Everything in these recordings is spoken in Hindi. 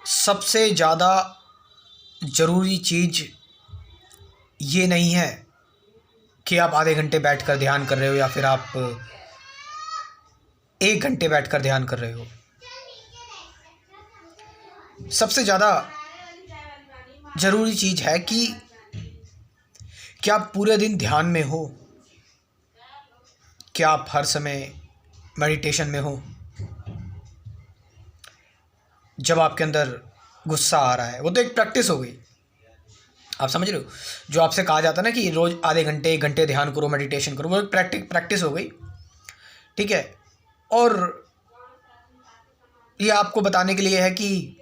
सबसे ज़्यादा ज़रूरी चीज़ ये नहीं है कि आप आधे घंटे बैठकर ध्यान कर रहे हो या फिर आप 1 घंटे बैठकर ध्यान कर रहे हो। सबसे ज़्यादा ज़रूरी चीज़ है कि क्या आप पूरे दिन ध्यान में हो, क्या आप हर समय मेडिटेशन में हो। जब आपके अंदर गुस्सा आ रहा है, वो तो एक प्रैक्टिस हो गई, आप समझ रहे हो। जो आपसे कहा जाता है ना कि रोज़ आधे घंटे 1 घंटे ध्यान करो, मेडिटेशन करो, वो एक प्रैक्टिस हो गई, ठीक है। और ये आपको बताने के लिए है कि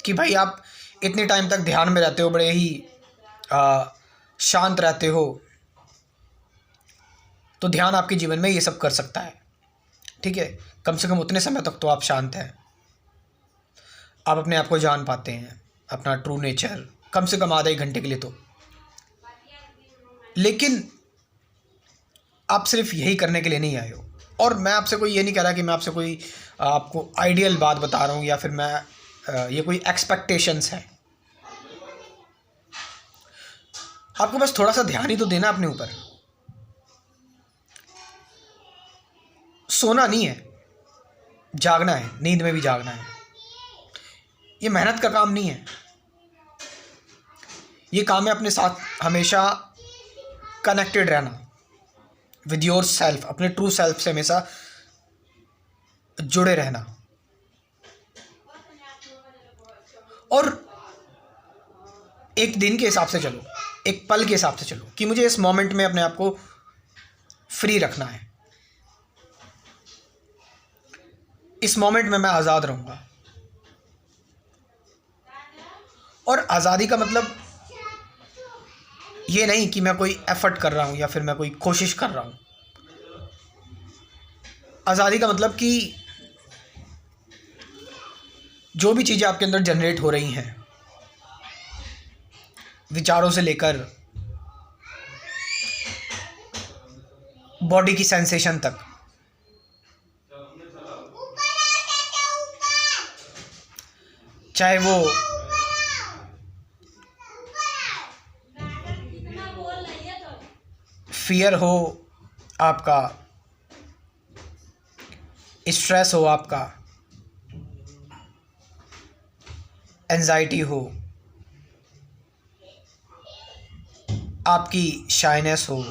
भाई आप इतने टाइम तक ध्यान में रहते हो, बड़े ही शांत रहते हो, तो ध्यान आपके जीवन में ये सब कर सकता है, ठीक है। कम से कम उतने समय तक तो आप शांत हैं, आप अपने आप को जान पाते हैं, अपना ट्रू नेचर, कम से कम आधे 1 घंटे के लिए तो। लेकिन आप सिर्फ यही करने के लिए नहीं आए हो। और मैं आपसे कोई ये नहीं कह रहा कि मैं आपसे कोई आपको आइडियल बात बता रहा हूँ या फिर मैं ये कोई एक्सपेक्टेशंस है। आपको बस थोड़ा सा ध्यान ही तो देना अपने ऊपर। सोना नहीं है, जागना है, नींद में भी जागना है। ये मेहनत का काम नहीं है, ये काम है अपने साथ हमेशा कनेक्टेड रहना विद योर सेल्फ, अपने ट्रू सेल्फ से हमेशा जुड़े रहना। और एक दिन के हिसाब से चलो, एक पल के हिसाब से चलो कि मुझे इस मोमेंट में अपने आप को फ्री रखना है, इस मोमेंट में मैं आज़ाद रहूँगा। और आज़ादी का मतलब ये नहीं कि मैं कोई एफर्ट कर रहा हूँ या फिर मैं कोई कोशिश कर रहा हूँ। आज़ादी का मतलब कि जो भी चीज़ें आपके अंदर जनरेट हो रही हैं, विचारों से लेकर बॉडी की सेंसेशन तक, चाहे वो फियर हो, आपका स्ट्रेस हो, आपका एंजाइटी हो, आपकी शाइनेस हो,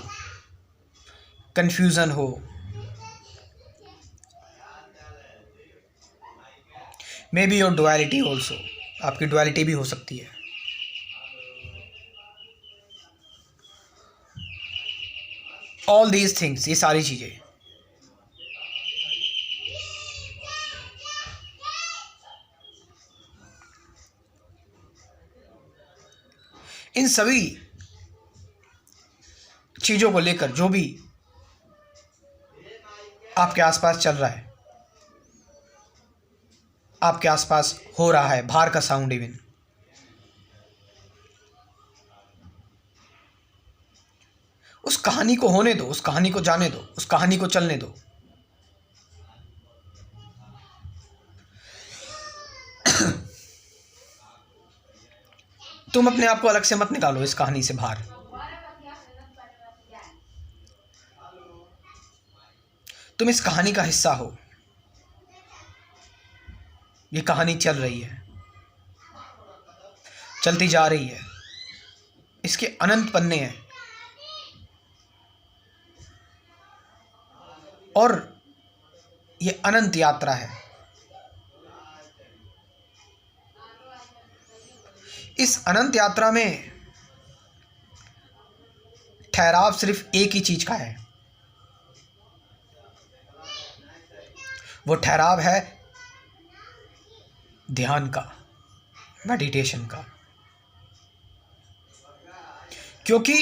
कन्फ्यूज़न हो, may be your duality also, आपकी डुअलिटी भी हो सकती है। ऑल दीज थिंग्स, ये सारी चीज़ें, इन सभी चीज़ों को लेकर जो भी आपके आसपास चल रहा है, आपके आसपास हो रहा है, बाहर का साउंड इवन, उस कहानी को होने दो, उस कहानी को जाने दो, उस कहानी को चलने दो। तुम अपने आप को अलग से मत निकालो इस कहानी से बाहर। तुम इस कहानी का हिस्सा हो, ये कहानी चल रही है, चलती जा रही है, इसके अनंत पन्ने हैं और ये अनंत यात्रा है। इस अनंत यात्रा में ठहराव सिर्फ एक ही चीज का है, वो ठहराव है ध्यान का, मेडिटेशन का। क्योंकि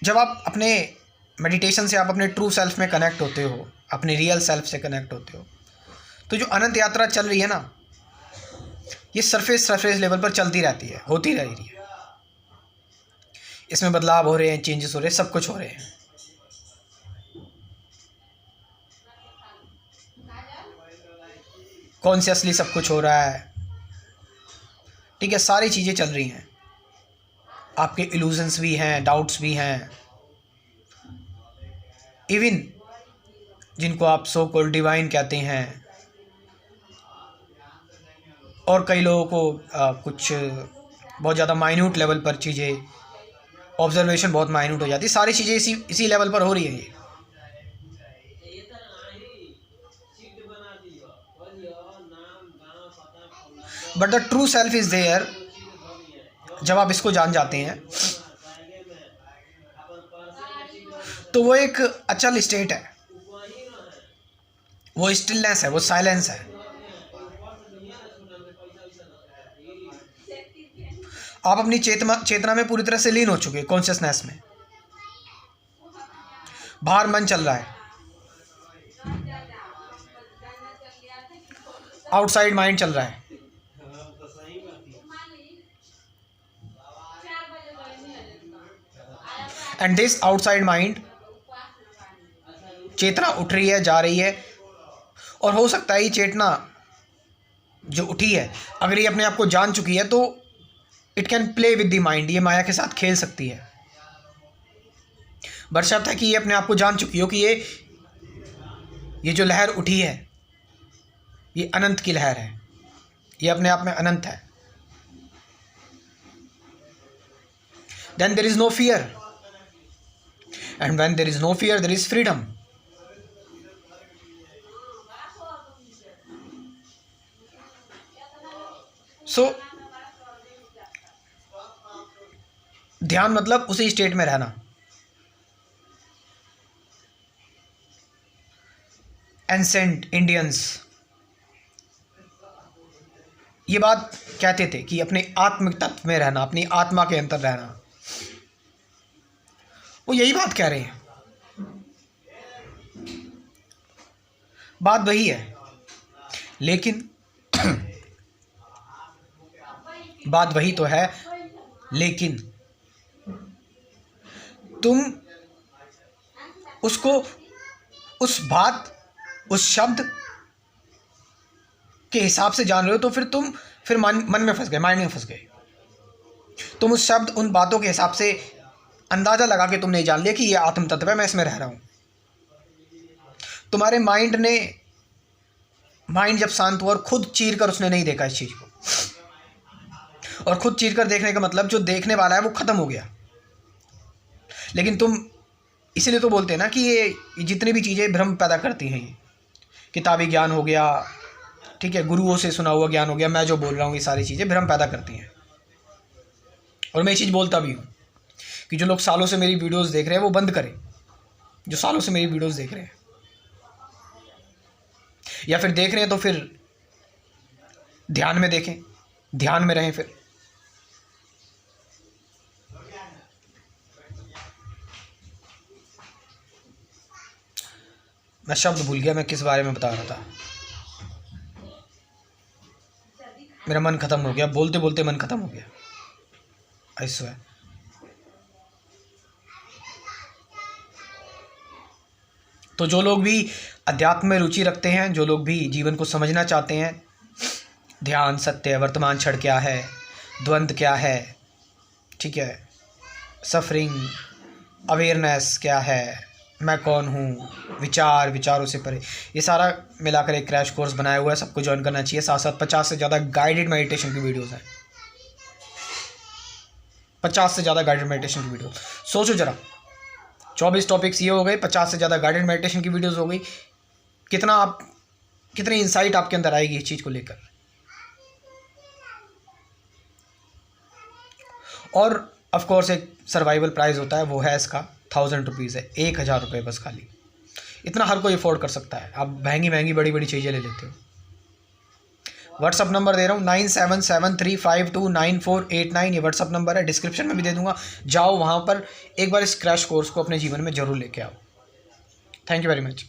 जब आप अपने मेडिटेशन से आप अपने ट्रू सेल्फ में कनेक्ट होते हो, अपने रियल सेल्फ से कनेक्ट होते हो, तो जो अनंत यात्रा चल रही है ना, ये सरफेस लेवल पर चलती रहती है, होती रह रही है। इसमें बदलाव हो रहे हैं, चेंजेस हो रहे हैं, सब कुछ हो रहे हैं। कॉन्शियसली सब कुछ हो रहा है, ठीक है, सारी चीज़ें चल रही हैं, आपके इल्यूजन्स भी हैं, डाउट्स भी हैं, इवन जिनको आप सो कॉल्ड डिवाइन कहते हैं, और कई लोगों को कुछ बहुत ज़्यादा माइन्यूट लेवल पर चीज़ें, ऑब्जर्वेशन बहुत माइन्यूट हो जाती है, सारी चीज़ें इसी लेवल पर हो रही है ये। But the true self is there. जब आप इसको जान जाते हैं तो वो एक अचल स्टेट है, वो स्टिलनेस है, वो साइलेंस है। आप अपनी चेतना में पूरी तरह से लीन हो चुके हैं, कॉन्शियसनेस में। बाहर मन चल रहा है, आउटसाइड माइंड चल रहा है, एंड दिस आउटसाइड माइंड, चेतना उठ रही है, जा रही है, और हो सकता है ये चेतना जो उठी है, अगर ये अपने आप को जान चुकी है तो it can play with the mind, ये माया के साथ खेल सकती है। बशर्ते है कि ये अपने आप को जान चुकी हो कि ये जो लहर उठी है ये अनंत की लहर है, ये अपने आप में अनंत है। Then there is no fear, and when there is no fear there is freedom. So ध्यान मतलब उसी स्टेट में रहना। एंसेंट इंडियंस ये बात कहते थे कि अपने आत्मिक तत्व में रहना, अपनी आत्मा के अंदर रहना, वो यही बात कह रहे हैं। बात वही है, लेकिन बात वही तो है, लेकिन तुम उसको, उस बात, उस शब्द के हिसाब से जान रहे हो, तो फिर मन में फंस गए, माइंड में फंस गए। तुम उस शब्द, उन बातों के हिसाब से अंदाज़ा लगा के तुमने जान लिया कि ये आत्म तत्व है, मैं इसमें रह रहा हूँ। तुम्हारे माइंड जब शांत हुआ और खुद चीर कर उसने नहीं देखा इस चीज़ को, और खुद चीर कर देखने का मतलब जो देखने वाला है वो ख़त्म हो गया। लेकिन तुम इसीलिए तो बोलते हैं ना कि ये जितनी भी चीज़ें भ्रम पैदा करती हैं, ये किताबी ज्ञान हो गया, ठीक है, गुरुओं से सुना हुआ ज्ञान हो गया, मैं जो बोल रहा हूँ, ये सारी चीज़ें भ्रम पैदा करती हैं। और मैं ये चीज़ बोलता भी हूँ कि जो लोग सालों से मेरी वीडियोस देख रहे हैं वो बंद करें, जो सालों से मेरी वीडियोस देख रहे हैं, या फिर देख रहे हैं तो फिर ध्यान में देखें, ध्यान में रहें। फिर मैं शब्द भूल गया, मैं किस बारे में बता रहा था। मेरा मन खत्म हो गया, बोलते बोलते मन खत्म हो गया, आई स्वेयर। तो जो लोग भी अध्यात्म में रुचि रखते हैं, जो लोग भी जीवन को समझना चाहते हैं, ध्यान, सत्य, वर्तमान क्षण क्या है, द्वंद्व क्या है, ठीक है, सफरिंग, अवेयरनेस क्या है, मैं कौन हूँ, विचारों से परे, ये सारा मिलाकर एक क्रैश कोर्स बनाया हुआ है, सबको ज्वाइन करना चाहिए। साथ साथ 50 से ज़्यादा गाइडेड मेडिटेशन की वीडियोस हैं, 50 से ज़्यादा गाइडेड मेडिटेशन की वीडियो। सोचो जरा, 24 टॉपिक्स ये हो गए, 50 से ज़्यादा गाइडेड मेडिटेशन की वीडियोस हो गई, कितनी इंसाइट आपके अंदर आएगी इस चीज़ को लेकर। और ऑफ कोर्स एक सर्वाइवल प्राइस होता है, वो है इसका 1000 रुपीज़ है, 1000 रुपये बस खाली। इतना हर कोई अफोर्ड कर सकता है। आप महंगी बड़ी चीज़ें ले लेते हो। व्हाट्सअप नंबर दे रहा हूँ 9773529489, ये व्हाट्सअप नंबर है, डिस्क्रिप्शन में भी दे दूँगा। जाओ वहाँ पर एक बार इस क्रैश कोर्स को अपने जीवन में ज़रूर लेके आओ। Thank you very much.